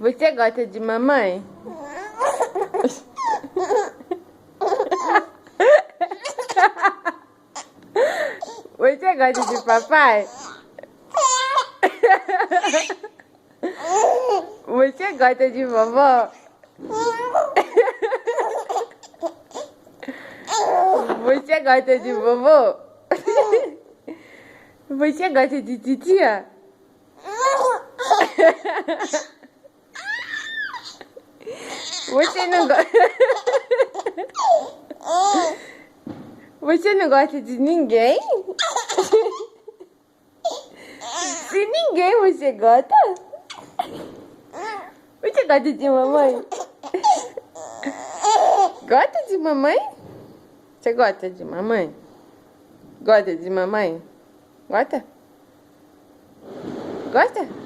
Você gosta de mamãe? Você gosta de papai? Você gosta de vovó? Você gosta de vovô? Você gosta de titia? Você não gosta... Você não gosta de ninguém? De ninguém você gosta? Você gosta de mamãe? Gosta de mamãe? Você gosta de mamãe? Gosta de mamãe? Gosta? Gosta?